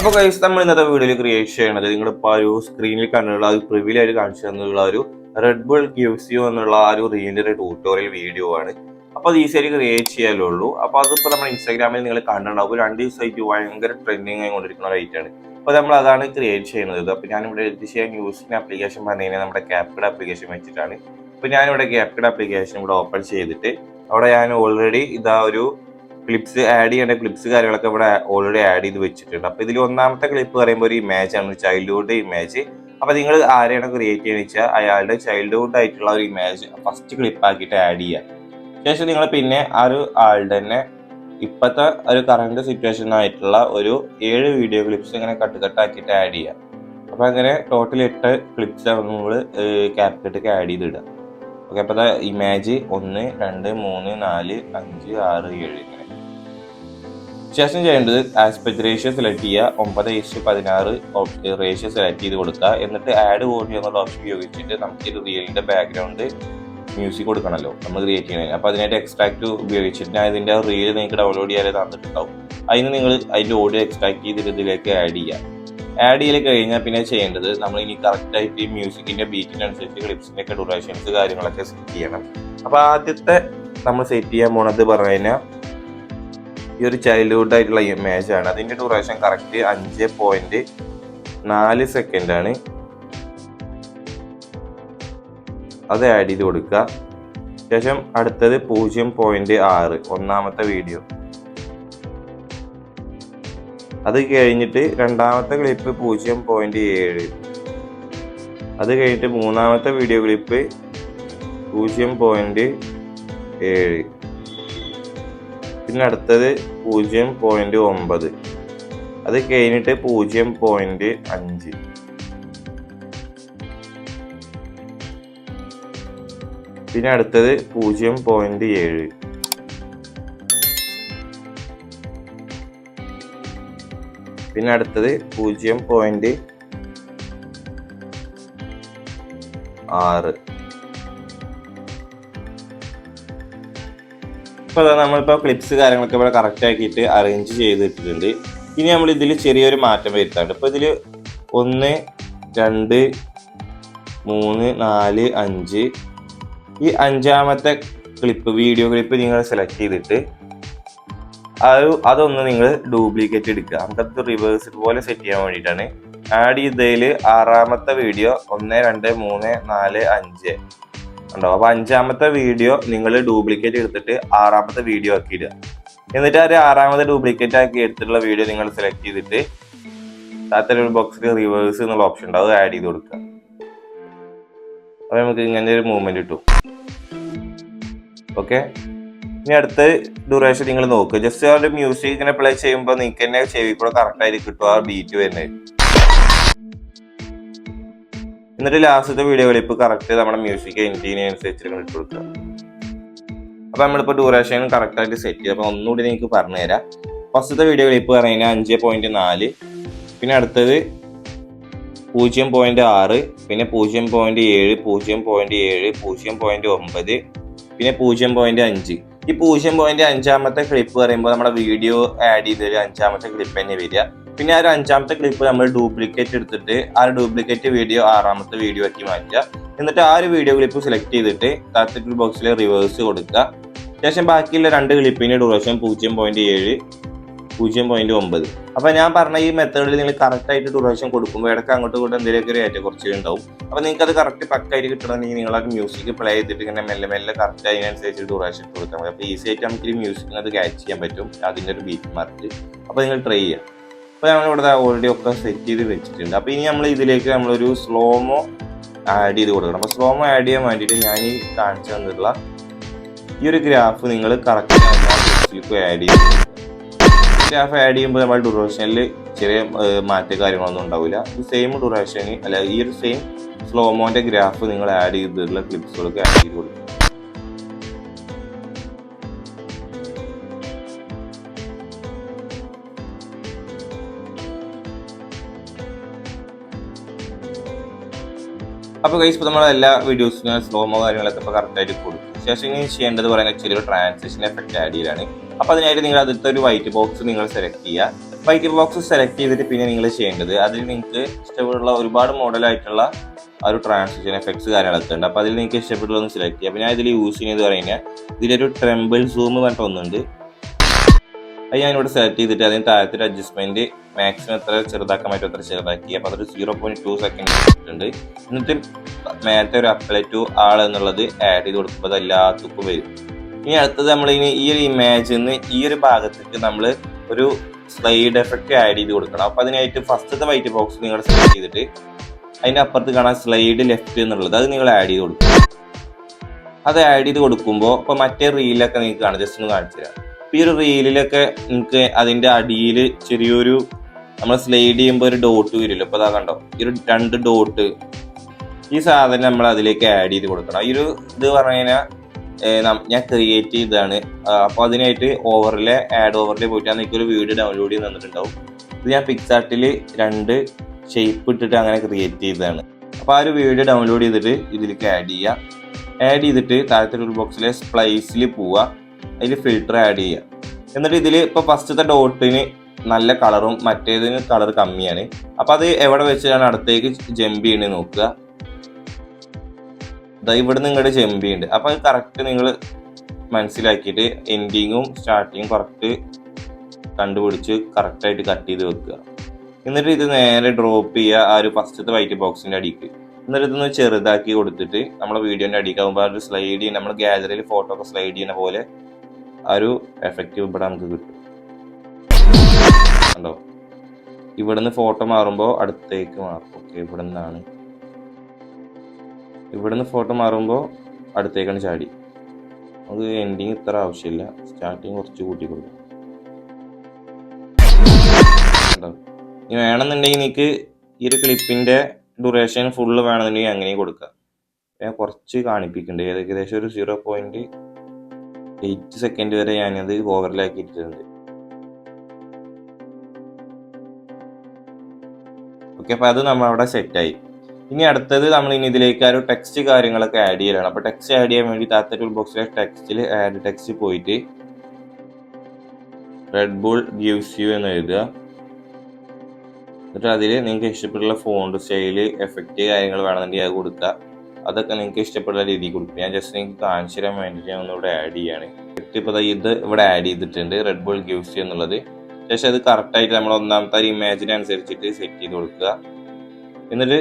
അപ്പോൾ ഗൈസ് നമ്മൾ ഇന്നത്തെ വീഡിയോയിൽ ക്രിയേറ്റ് ചെയ്യണത് നിങ്ങളിപ്പോൾ ആ ഒരു സ്ക്രീനിൽ കണ്ടുള്ള ഒരു പ്രിവ്യൂലായിട്ട് കാണിച്ചു തന്നുള്ള ഒരു റെഡ് ബുൾ ഗിവ്സ് യു എന്നുള്ള ആ ഒരു റീലിന്റെ ഒരു ട്യൂട്ടോറിയൽ വീഡിയോ ആണ്. അപ്പോൾ അത് ഈസിയായിട്ട് ക്രിയേറ്റ് ചെയ്യാനുള്ളൂ. അപ്പോൾ അതിപ്പോൾ നമ്മുടെ ഇൻസ്റ്റാഗ്രാമിൽ നിങ്ങൾ കണ്ടിട്ടുണ്ടാവും. 2 ദിവസമായിട്ട് ഭയങ്കര ട്രെൻഡിങ് ആയിക്കൊണ്ടിരിക്കുന്ന ഒരു ഐറ്റാണ്. അപ്പോൾ നമ്മൾ അതാണ് ക്രിയേറ്റ് ചെയ്യുന്നത്. അപ്പോൾ ഞാനിവിടെ എഡിറ്റ് ചെയ്യാൻ യൂസിങ് ആപ്ലിക്കേഷൻ പറഞ്ഞു കഴിഞ്ഞാൽ നമ്മുടെ ക്യാപ്കട്ട് ആപ്ലിക്കേഷൻ വെച്ചിട്ടാണ്. അപ്പോൾ ഞാനിവിടെ ക്യാപ്കട്ട് ആപ്ലിക്കേഷൻ ഇവിടെ ഓപ്പൺ ചെയ്തിട്ട് അവിടെ ഞാൻ ഓൾറെഡി ഇതാ ഒരു ക്ലിപ്സ് ആഡ് ചെയ്യേണ്ട ക്ലിപ്സ് കാര്യങ്ങളൊക്കെ ഇവിടെ ഓൾറെഡി ആഡ് ചെയ്ത് വെച്ചിട്ടുണ്ട്. അപ്പോൾ ഇതിൽ ഒന്നാമത്തെ ക്ലിപ്പ് പറയുമ്പോൾ ഒരു ഇമേജ് ആണ്, ചൈൽഡ്ഹുഡ് ഇമേജ്. അപ്പോൾ നിങ്ങൾ ആരെയാണ് ക്രിയേറ്റ് ചെയ്യുന്നത് വെച്ചാൽ അയാളുടെ ചൈൽഡ്ഹുഡ് ആയിട്ടുള്ള ഒരു ഇമേജ് ഫസ്റ്റ് ക്ലിപ്പ് ആക്കിയിട്ട് ആഡ് ചെയ്യുക. ശേഷം നിങ്ങൾ പിന്നെ ആ ഒരു ആളുടെ തന്നെ ഇപ്പോഴത്തെ ഒരു കറണ്ട് സിറ്റുവേഷനായിട്ടുള്ള ഒരു 7 വീഡിയോ ക്ലിപ്സ് ഇങ്ങനെ കട്ടാക്കിയിട്ട് ആഡ് ചെയ്യുക. അപ്പോൾ അങ്ങനെ ടോട്ടൽ 8 ക്ലിപ്സ് നമ്മൾ ക്യാപ്കട്ടിലേക്ക് ആഡ് ചെയ്തിടുക. ഓക്കെ, അപ്പോൾ ഇമേജ് 1, 2, 3, 4, 5, 6, 7 ഇങ്ങനെ. ശേഷം ചെയ്യേണ്ടത് ആസ്പെക്ട് റേഷ്യോ സെലക്ട് ചെയ്യുക, 9:16 റേഷ്യോ സെലക്ട് ചെയ്ത് കൊടുക്കുക. എന്നിട്ട് ആഡ് ഓഡിയോ എന്നുള്ള ഓപ്ഷൻ ഉപയോഗിച്ചിട്ട് നമുക്ക് ഇത് റീലിന്റെ ബാക്ക്ഗ്രൗണ്ട് മ്യൂസിക് കൊടുക്കണമല്ലോ നമ്മൾ ക്രിയേറ്റ് ചെയ്യണത്. അപ്പോൾ അതിനായിട്ട് എക്സ്ട്രാക്ട് ഉപയോഗിച്ചിട്ട് ഞാൻ ഇതിന്റെ റീൽ നിങ്ങൾക്ക് ഡൗൺലോഡ് ചെയ്യാതെ തന്നിട്ടുണ്ടാവും. അതിന് നിങ്ങൾ അതിന്റെ ഓഡിയോ എക്സ്ട്രാക്ട് ചെയ്തിട്ട് ഇതിലേക്ക് ആഡ് ചെയ്യുക. ആഡ് ചെയ്ത് കഴിഞ്ഞാൽ പിന്നെ ചെയ്യേണ്ടത് നമ്മൾ ഇനി കറക്റ്റ് ആയിട്ട് ഈ മ്യൂസിക്കിന്റെ ബീറ്റിനനുസരിച്ച് ക്ലിപ്സിന്റെ ഒക്കെ ഡ്യൂറേഷൻസ് കാര്യങ്ങളൊക്കെ സെറ്റ് ചെയ്യണം. അപ്പോൾ ആദ്യത്തെ നമ്മൾ സെറ്റ് ചെയ്യാൻ പോണത് പറഞ്ഞു കഴിഞ്ഞാൽ ഈ ഒരു ചൈൽഡ്ഹുഡ് ആയിട്ടുള്ള ഇമേജ് ആണ്. അതിന്റെ ഡ്യൂറേഷൻ കറക്റ്റ് 5.4 സെക്കൻഡ് ആണ്. അത് ആഡ് ചെയ്ത് കൊടുക്കുക. ശേഷം അടുത്തത് 0.6 ഒന്നാമത്തെ വീഡിയോ. അത് കഴിഞ്ഞിട്ട് രണ്ടാമത്തെ ക്ലിപ്പ് 0.7. അത് കഴിഞ്ഞിട്ട് മൂന്നാമത്തെ വീഡിയോ ക്ലിപ്പ് 0.7. പിന്നെ അടുത്തത് 0.9. അത് കഴിഞ്ഞിട്ട് 0.5. പിന്നെ അടുത്തത് 0.7. പിന്നെ അടുത്തത് 0.6. ഇപ്പോൾ നമ്മളിപ്പോൾ ക്ലിപ്സ് കാര്യങ്ങളൊക്കെ ഇവിടെ കറക്റ്റ് ആക്കിയിട്ട് അറേഞ്ച് ചെയ്തിട്ടുണ്ട്. ഇനി നമ്മൾ ഇതിൽ ചെറിയൊരു മാറ്റം വരുത്താണ്ട്. ഇപ്പോൾ ഇതിൽ 1, 2, 3, 4, 5 ഈ 5ാമത്തെ ക്ലിപ്പ് വീഡിയോ ക്ലിപ്പ് നിങ്ങൾ സെലക്ട് ചെയ്തിട്ട് അതൊന്ന് നിങ്ങൾ ഡ്യൂപ്ലിക്കേറ്റ് എടുക്കുക. നമുക്കത് റിവേഴ്സ് പോലെ സെറ്റ് ചെയ്യാൻ വേണ്ടിയിട്ടാണ്. ആഡ് ചെയ്തതിൽ 6ാമത്തെ വീഡിയോ 1, 2, 3, 4, 5 ഉണ്ടാവും. അപ്പോൾ 5ാമത്തെ വീഡിയോ നിങ്ങൾ ഡ്യൂപ്ലിക്കേറ്റ് എടുത്തിട്ട് 6ാമത്തെ വീഡിയോ ആക്കി ഇടുക. എന്നിട്ട് ആ 6ാമത്തെ ഡ്യൂപ്ലിക്കേറ്റ് ആക്കി എടുത്തിട്ടുള്ള വീഡിയോ നിങ്ങൾ സെലക്ട് ചെയ്തിട്ട് താഴത്തെ ബോക്സിൽ റിവേഴ്സ് എന്നുള്ള ഓപ്ഷൻ ഉണ്ടാവും, അത് ആഡ് ചെയ്ത് കൊടുക്കുക. അപ്പോൾ നമുക്ക് ഇങ്ങനെ ഒരു മൂവ്മെന്റ് കിട്ടും. ഓക്കെ, ഇനി അടുത്ത ഡ്യൂറേഷൻ നിങ്ങൾ നോക്കുക. ജസ്റ്റ് ആ ഒരു മ്യൂസിക് ഇങ്ങനെ പ്ലേ ചെയ്യുമ്പോൾ നിങ്ങൾക്ക് തന്നെ ചെവി കൂടെ കറക്റ്റ് ആയിട്ട് കിട്ടും ആ ബീറ്റ് വരുന്നത്. എന്നിട്ട് ലാസ്റ്റത്തെ വീഡിയോ ക്ലിപ്പ് കറക്റ്റ് നമ്മുടെ മ്യൂസിക് എൻഡിനനുസരിച്ച് ഇട്ട് കൊടുക്കുക. അപ്പോൾ നമ്മളിപ്പോൾ ഡ്യൂറേഷൻ കറക്റ്റ് ആയിട്ട് സെറ്റ് ചെയ്യും. അപ്പോൾ ഒന്നുകൂടി നിങ്ങൾക്ക് പറഞ്ഞു തരാം. ഫസ്റ്റത്തെ വീഡിയോ ക്ലിപ്പ് പറഞ്ഞു കഴിഞ്ഞാൽ 5.4. പിന്നെ അടുത്തത് 0.6. പിന്നെ 0.7, 0.7, 0.9, പിന്നെ 0.5. ഈ 0.5ാമത്തെ ക്ലിപ്പ് പറയുമ്പോൾ നമ്മുടെ വീഡിയോ ആഡ് ചെയ്തൊരു 5ാമത്തെ ക്ലിപ്പ് തന്നെ വരിക. പിന്നെ ആ ഒരു 5ാമത്തെ ക്ലിപ്പ് നമ്മൾ ഡ്യൂപ്ലിക്കേറ്റ് എടുത്തിട്ട് ആ ഒരു ഡ്യൂപ്ലിക്കേറ്റ് വീഡിയോ 6ാമത്തെ വീഡിയോ ആക്കി മാറ്റുക. എന്നിട്ട് ആ ഒരു വീഡിയോ ക്ലിപ്പ് സെലക്ട് ചെയ്തിട്ട് താഴത്തെ ബോക്സിൽ റിവേഴ്സ് കൊടുക്കുക. ശേഷം ബാക്കിയുള്ള 2 ക്ലിപ്പിന്റെ ഡ്യൂറേഷൻ 0.7, 0.9. അപ്പോൾ ഞാൻ പറഞ്ഞ ഈ മെത്തേഡിൽ നിങ്ങൾ കറക്റ്റ് ആയിട്ട് ഡ്യൂറേഷൻ കൊടുക്കുമ്പോൾ ഇടയ്ക്ക് അങ്ങോട്ട് കൂടെ എന്തെങ്കിലുമൊക്കെ ഒരു ഏറ്റക്കുറച്ചിൽ ഉണ്ടാവും. അപ്പോൾ നിങ്ങൾക്ക് അത് കറക്റ്റ് പക്കായിട്ട് കിട്ടണമെങ്കിൽ നിങ്ങൾ ആ മ്യൂസിക് പ്ലേ ചെയ്തിട്ട് ഇങ്ങനെ മെല്ലെ മെല്ലെ കറക്റ്റ് അതിനനുസരിച്ച് ഡ്യൂറേഷൻ കൊടുക്കാൻ മതി. അപ്പോൾ ഈസി ആയിട്ട് നമുക്ക് ഈ മ്യൂസിക്കിന് അത് ക്യാച്ച് ചെയ്യാൻ പറ്റും, അതിൻ്റെ ഒരു ബീറ്റ് മാർക്ക്. അപ്പോൾ നിങ്ങൾ ട്രൈ ചെയ്യാം. അപ്പോൾ നമ്മളിവിടെ ഓൾറെഡി ഒക്കെ സെറ്റ് ചെയ്ത് വെച്ചിട്ടുണ്ട്. അപ്പോൾ ഇനി നമ്മൾ ഇതിലേക്ക് നമ്മളൊരു സ്ലോമോ ആഡ് ചെയ്ത് കൊടുക്കണം. അപ്പോൾ സ്ലോമോ ആഡ് ചെയ്യാൻ വേണ്ടിയിട്ട് ഞാൻ ഈ കാണിച്ചു തന്നിട്ടുള്ള ഈ ഒരു ഗ്രാഫ് നിങ്ങൾ കറക്റ്റ് ആഡ് ചെയ്ത് ഗ്രാഫ് ആഡ് ചെയ്യുമ്പോൾ നമ്മൾ ഡ്യൂറേഷനിൽ ചെറിയ മാറ്റ കാര്യങ്ങളൊന്നും ഉണ്ടാവില്ല. ഈ സെയിം ഡ്യൂറേഷന് അല്ല ഈ ഒരു സെയിം സ്ലോമോന്റെ ഗ്രാഫ് നിങ്ങൾ ആഡ് ചെയ്തിട്ടുള്ള ക്ലിപ്സുകൾക്ക് ആഡ് ചെയ്ത് കൊടുക്കും. അപ്പോൾ ഗൈസ് ഇപ്പോൾ നമ്മൾ എല്ലാ വീഡിയോസിനും സ്ലോമോ കാര്യങ്ങളൊക്കെ ഇപ്പോൾ കറക്റ്റായിട്ട് കൊടുക്കും. ശേഷം ഇനി ചെയ്യേണ്ടത് പറയുന്നത് ചെറിയൊരു ട്രാൻസിഷൻ എഫക്റ്റ് ആഡ് ചെയ്യലാണ്. അപ്പോൾ അതിനായിട്ട് നിങ്ങൾ അതിലത്തെ ഒരു വൈറ്റ് ബോക്സ് നിങ്ങൾ സെലക്ട് ചെയ്യുക. വൈറ്റ് ബോക്സ് സെലക്ട് ചെയ്തിട്ട് പിന്നെ നിങ്ങൾ ചെയ്യേണ്ടത് അതിൽ നിങ്ങൾക്ക് ഇഷ്ടമുള്ള ഒരുപാട് മോഡലായിട്ടുള്ള ആ ഒരു ട്രാൻസിഷൻ എഫക്ട്സ് കാര്യങ്ങളൊക്കെ ഉണ്ട്. അപ്പോൾ അതിൽ നിങ്ങൾക്ക് ഇഷ്ടപ്പെട്ടുള്ളതൊന്ന് സെലക്ട് ചെയ്യുക. അപ്പോൾ ഞാൻ ഇതിൽ യൂസ് ചെയ്യുന്നത് പറയുന്നത് ഇതിലൊരു ട്രെമ്പിൾ സൂം പറഞ്ഞിട്ട് ഒന്നുണ്ട്. അത് ഞാനിവിടെ സെലക്ട് ചെയ്തിട്ട് അതിന് താഴത്തൊരു അഡ്ജസ്റ്റ്മെന്റ് മാക്സിമം എത്ര ചെറുതാക്കാൻ പറ്റും അത്ര ചെറുതാക്കി. അപ്പോൾ അതൊരു 0.2 സെക്കൻഡ് ഇട്ടിട്ടുണ്ട്. എന്നിട്ട് നേരത്തെ ഒരു അപ്ലൈ ടു ആൾ എന്നുള്ളത് ആഡ് ചെയ്ത് കൊടുക്കുമ്പോൾ അത് എല്ലാത്തുക്കും വരും. ഇനി അടുത്തത് നമ്മൾ ഇനി ഈ ഒരു ഇമേജിൽ നിന്ന് ഈ ഒരു ഭാഗത്തേക്ക് നമ്മൾ ഒരു സ്ലൈഡ് എഫക്റ്റ് ആഡ് ചെയ്ത് കൊടുക്കണം. അപ്പോൾ അതിനായിട്ട് ഫസ്റ്റത്തെ വൈറ്റ് ബോക്സ് നിങ്ങൾ സെലക്ട് ചെയ്തിട്ട് അതിൻ്റെ അപ്പുറത്ത് കാണാൻ സ്ലൈഡ് ലെഫ്റ്റ് എന്നുള്ളത് അത് നിങ്ങൾ ആഡ് ചെയ്ത് കൊടുക്കും. അത് ആഡ് ചെയ്ത് കൊടുക്കുമ്പോൾ ഇപ്പോൾ മറ്റേ റീലൊക്കെ നിങ്ങൾക്ക് കാണാം. ജസ്റ്റ് ഒന്ന് കാണിച്ചു തരാം. ഈ ഒരു റീലിലൊക്കെ നിങ്ങൾക്ക് അതിൻ്റെ അടിയിൽ ചെറിയൊരു നമ്മൾ സ്ലൈഡ് ചെയ്യുമ്പോൾ ഒരു ഡോട്ട് വരുമല്ലോ. അപ്പോൾ അതാ കണ്ടോ ഈ ഒരു 2 ഡോട്ട്, ഈ സാധനം നമ്മൾ അതിലേക്ക് ആഡ് ചെയ്ത് കൊടുക്കണം. ഈ ഒരു ഇത് പറഞ്ഞു കഴിഞ്ഞാൽ ഞാൻ ക്രിയേറ്റ് ചെയ്തതാണ്. അപ്പോൾ അതിനായിട്ട് ആഡ് ഓവറിൽ പോയിട്ട് എനിക്കൊരു വീഡിയോ ഡൗൺലോഡ് ചെയ്ത് തന്നിട്ടുണ്ടാവും. ഇത് ഞാൻ പിക്സാർട്ടിൽ 2 ഷേപ്പ് ഇട്ടിട്ട് അങ്ങനെ ക്രിയേറ്റ് ചെയ്തതാണ്. അപ്പോൾ ആ ഒരു വീഡിയോ ഡൗൺലോഡ് ചെയ്തിട്ട് ഇതിലേക്ക് ആഡ് ചെയ്തിട്ട് താഴത്തെ ഒരു ബോക്സിലെ സ്പ്ലൈസിൽ പോവുക, അതിൽ ഫിൽറ്റർ ആഡ് ചെയ്യുക. എന്നിട്ട് ഇതിൽ ഇപ്പോൾ ഫസ്റ്റത്തെ ഡോട്ടിന് നല്ല കളറും മറ്റേതിന് കളർ കമ്മിയാണ്. അപ്പോൾ അത് എവിടെ വെച്ചാണ് അടുത്തേക്ക് ജമ്പ് ചെയ്യണേ നോക്കുക. ഇവിടെ നിങ്ങളുടെ ജമ്പ് ഉണ്ട്. അപ്പോൾ അത് കറക്റ്റ് നിങ്ങൾ മനസ്സിലാക്കിയിട്ട് എൻഡിങ്ങും സ്റ്റാർട്ടിങ്ങും കറക്റ്റ് കണ്ടുപിടിച്ച് കറക്റ്റായിട്ട് കട്ട് ചെയ്ത് വെക്കുക. എന്നിട്ട് ഇത് നേരെ ഡ്രോപ്പ് ചെയ്യുക ആ ഒരു ഫസ്റ്റത്തെ വൈറ്റ് ബോക്സിൻ്റെ അടിക്ക്. എന്നിട്ട് ഇതൊന്ന് ചെറുതാക്കി കൊടുത്തിട്ട് നമ്മളെ വീഡിയോൻ്റെ അടിക്കാകുമ്പോൾ ആ ഒരു സ്ലൈഡ് ചെയ്യുന്ന നമ്മൾ ഗാലറിയിൽ ഫോട്ടോ ഒക്കെ സ്ലൈഡ് ചെയ്യുന്ന പോലെ ആ ഒരു എഫക്റ്റ് ഇവിടെ നമുക്ക് കിട്ടും. കണ്ടോ ഇവിടുന്ന് ഫോട്ടോ മാറുമ്പോൾ അടുത്തേക്ക് മാറും. ഓക്കെ, ഇവിടുന്ന് ഫോട്ടോ മാറുമ്പോൾ അടുത്തേക്കാണ് ചാടി. അത് എൻഡിങ് ഇത്ര ആവശ്യമില്ല, സ്റ്റാർട്ടിങ് കുറച്ച് കൂട്ടി കൊടുക്കും. കണ്ടോ ഇനി വേണമെന്നുണ്ടെങ്കിൽ നിങ്ങൾക്ക് ഈ ഒരു ക്ലിപ്പിൻ്റെ ഡ്യൂറേഷൻ ഫുള്ള് വേണമെന്നുണ്ടെങ്കിൽ അങ്ങനെയും കൊടുക്കാം. ഞാൻ കുറച്ച് കാണിപ്പിക്കുന്നുണ്ട്, ഏകദേശം ഒരു 0.8 സെക്കൻഡ് വരെ ഞാനത് ഓവറിലാക്കിയിട്ടുണ്ട്. ഓക്കെ, അപ്പോൾ അത് നമ്മളവിടെ സെറ്റായി. ഇനി അടുത്തത് നമ്മൾ ഇനി ഇതിലേക്ക് ആ ഒരു ടെക്സ്റ്റ് കാര്യങ്ങളൊക്കെ ആഡ് ചെയ്യലാണ്. അപ്പോൾ ടെക്സ്റ്റ് ആഡ് ചെയ്യാൻ വേണ്ടി താഴത്തെ ടൂൾ ബോക്സിലെ ടെക്സ്റ്റിൽ ആഡ് ടെക്സ്റ്റ് പോയിട്ട് റെഡ് ബുൾ ഗിവ്സ് യു എന്ന് എഴുതുക. എന്നിട്ട് അതിൽ നിങ്ങൾക്ക് ഇഷ്ടപ്പെട്ടുള്ള ഫോണ്ട് സ്റ്റൈല് എഫക്റ്റ് കാര്യങ്ങൾ വേണമെന്നുണ്ടെങ്കിൽ അത് കൊടുക്കുക. അതൊക്കെ നിങ്ങൾക്ക് ഇഷ്ടപ്പെടുന്ന രീതിയിൽ കൊടുക്കുക. ഞാൻ ജസ്റ്റ് നിങ്ങൾക്ക് കാണിച്ചു തരാൻ വേണ്ടിയിട്ട് ഞാൻ ഒന്നിവിടെ ആഡ് ചെയ്യാണ്. ഇപ്പോൾ ഇത് ഇവിടെ ആഡ് ചെയ്തിട്ടുണ്ട് റെഡ് ബുൾ ഗിവ്സ് യു എന്നുള്ളത്. ശേഷം അത് കറക്റ്റായിട്ട് നമ്മൾ ഒന്നാമത്തെ ഇമേജിനനുസരിച്ചിട്ട് സെറ്റ് ചെയ്ത് കൊടുക്കുക. എന്നിട്ട്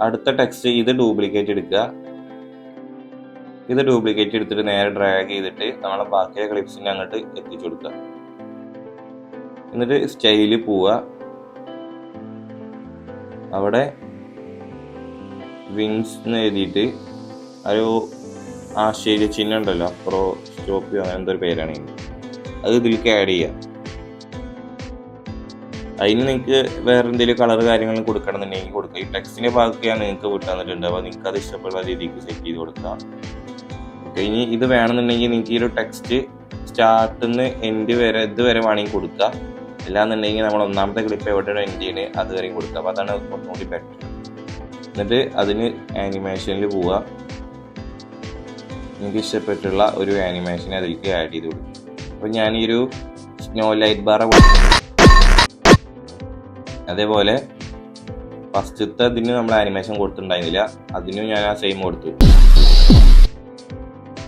അടുത്ത ടെക്സ്റ്റ് ഇത് ഡ്യൂപ്ലിക്കേറ്റ് എടുക്കുക. ഇത് ഡ്യൂപ്ലിക്കേറ്റ് എടുത്തിട്ട് നേരെ ഡ്രാഗ് ചെയ്തിട്ട് നമ്മളെ ബാക്കിയ ക്ലിപ്സിൻ്റെ അങ്ങോട്ട് എത്തിച്ചു കൊടുക്കുക. എന്നിട്ട് സ്റ്റൈല് പോവുക, അവിടെ വിങ്സ് എന്ന് എഴുതിയിട്ട് ഒരു ആശയ ചിഹ്നം ഉണ്ടല്ലോ, അപ്പുറോ സ്റ്റോപ്പ് അങ്ങനെ എന്തൊരു പേരാണ്, അത് ഇതിലേക്ക് ആഡ് ചെയ്യുക. അതിന് നിങ്ങൾക്ക് വേറെ എന്തെങ്കിലും കളർ കാര്യങ്ങളും കൊടുക്കണമെന്നുണ്ടെങ്കിൽ കൊടുക്കുക. ഈ ടെക്സ്റ്റിൻ്റെ ഭാഗത്തൊക്കെയാണ് നിങ്ങൾക്ക് വിട്ടുതന്നിട്ടുണ്ട്. അപ്പോൾ നിങ്ങൾക്ക് അത് ഇഷ്ടപ്പെടുന്ന രീതിക്ക് സെറ്റ് ചെയ്ത് കൊടുക്കാം. ഓക്കെ, ഇനി ഇത് വേണമെന്നുണ്ടെങ്കിൽ നിങ്ങൾക്ക് ഈ ഒരു ടെക്സ്റ്റ് സ്റ്റാർട്ടിൽ നിന്ന് എൻഡ് വരെ ഇതുവരെ വേണമെങ്കിൽ കൊടുക്കുക. അല്ലാന്നുണ്ടെങ്കിൽ നമ്മൾ ഒന്നാമത്തെ ക്ലിപ്പ് എവിടെയാണ് എൻഡ് ചെയ്യുന്നത് അതുവരെയും കൊടുക്കുക. അപ്പോൾ അതാണ് കുറച്ചുകൂടി ബെറ്റർ. എന്നിട്ട് അതിന് ആനിമേഷനിൽ പോവുക. നിങ്ങൾക്ക് ഇഷ്ടപ്പെട്ടുള്ള ഒരു ആനിമേഷൻ അതിലേക്ക് ആഡ് ചെയ്ത് കൊടുക്കും. അപ്പോൾ ഞാൻ ഈ ഒരു സ്നോ ലൈറ്റ് ബാർ അതേപോലെ ഫസ്റ്റത്തെ അതിന് നമ്മൾ ആനിമേഷൻ കൊടുത്തിട്ടുണ്ടായിരുന്നില്ല, അതിനും ഞാൻ ആ സെയിം കൊടുത്തു.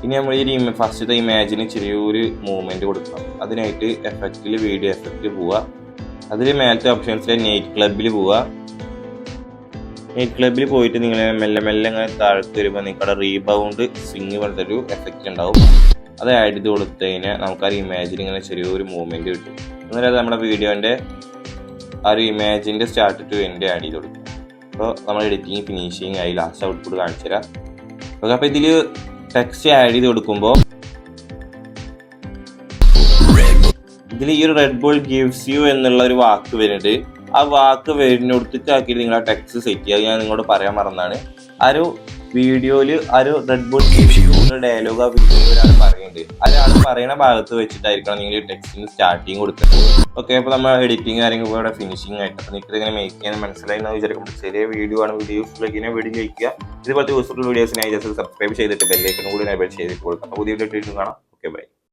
ഇനി നമ്മൾ ഈ ഫസ്റ്റത്തെ ഇമേജിന് ചെറിയൊരു മൂവ്മെൻറ്റ് കൊടുക്കണം. അതിനായിട്ട് എഫക്റ്റിൽ വീഡിയോ എഫക്റ്റ് പോവുക. അതിൽ മേലത്തെ ഓപ്ഷൻസിലെ നൈറ്റ് ക്ലബിൽ പോവുക. നൈറ്റ് ക്ലബിൽ പോയിട്ട് നിങ്ങൾ മെല്ലെ അങ്ങനെ താഴത്ത് വരുമ്പോൾ നിങ്ങളുടെ റീബൗണ്ട് സ്വിങ് പോലത്തെ ഒരു എഫക്റ്റ് ഉണ്ടാവും. അത് ആഡ് ചെയ്ത് കൊടുത്തു കഴിഞ്ഞാൽ നമുക്ക് ആ ഇമേജിൽ ഇങ്ങനെ ചെറിയൊരു മൂവ്മെൻറ്റ് കിട്ടും. എന്നാലും നമ്മുടെ വീഡിയോൻ്റെ ആ ഒരു ഇമേജിൻ്റെ സ്റ്റാർട്ട് ടു എൻഡ് ആഡ് ചെയ്ത് കൊടുക്കും. അപ്പോൾ നമ്മൾ എഡിറ്റിങ് ഫിനിഷിങ് ആയി ലാസ്റ്റ് ഔട്ട്പുട്ട് കാണിച്ചു തരാം. ഓക്കെ, അപ്പോൾ ഇതിൽ ടെക്സ്റ്റ് ആഡ് ചെയ്ത് കൊടുക്കുമ്പോൾ ഇതിൽ ഈ ഒരു റെഡ് ബുൾ ഗിവ്സ് യു എന്നുള്ള ഒരു വാക്ക് വരുന്നുണ്ട്. ആ വാക്ക് വരുന്നിടത്തേക്ക് ആക്കിയിട്ട് നിങ്ങൾ ആ ടെക്സ്റ്റ് സെറ്റ് ചെയ്യുക. ഞാൻ നിങ്ങളോട് പറയാൻ മറന്നാണ്, ആ ഒരു വീഡിയോയിൽ ആ ഒരു റെഡ് ബുൾ ഗിവ്സ് യു എന്നുള്ള ഡയലോഗ് ആ വീഡിയോയിൽ ഒരാൾ പറയുന്നുണ്ട്. ഒരാൾ പറയുന്ന ഭാഗത്ത് വെച്ചിട്ടായിരിക്കണം നിങ്ങൾ ഈ ടെക്സ്റ്റിന് സ്റ്റാർട്ടിങ് കൊടുക്കുന്നത്. ഓക്കെ, അപ്പോൾ നമ്മൾ എഡിറ്റിങ് കാര്യങ്ങൾ ഇവിടെ ഫിനിഷിംഗ് ആയിട്ട് അപ്പോൾ നിങ്ങൾക്ക് ഇങ്ങനെ മേക്ക് ചെയ്യാൻ മനസ്സിലായി എന്ന് വിചാരിക്കും. ചെറിയ വീഡിയോ ആണ്, വീഡിയോ യൂസ്ഫുൾ ആക്കിയാൽ വീഡിയോ കഴിക്കുക. ഇതുപോലത്തെ യൂസ്ഫുൾ വീഡിയോസിനായി ജസ്റ്റ് സബ്സ്ക്രൈബ് ചെയ്തിട്ട് ബെല്ലൈക്കൺ കൂടി എനേബിൾ ചെയ്തിട്ട് കൊടുക്കാം. അപ്പോൾ പുതിയ വീഡിയോ കാണാം. Okay, by.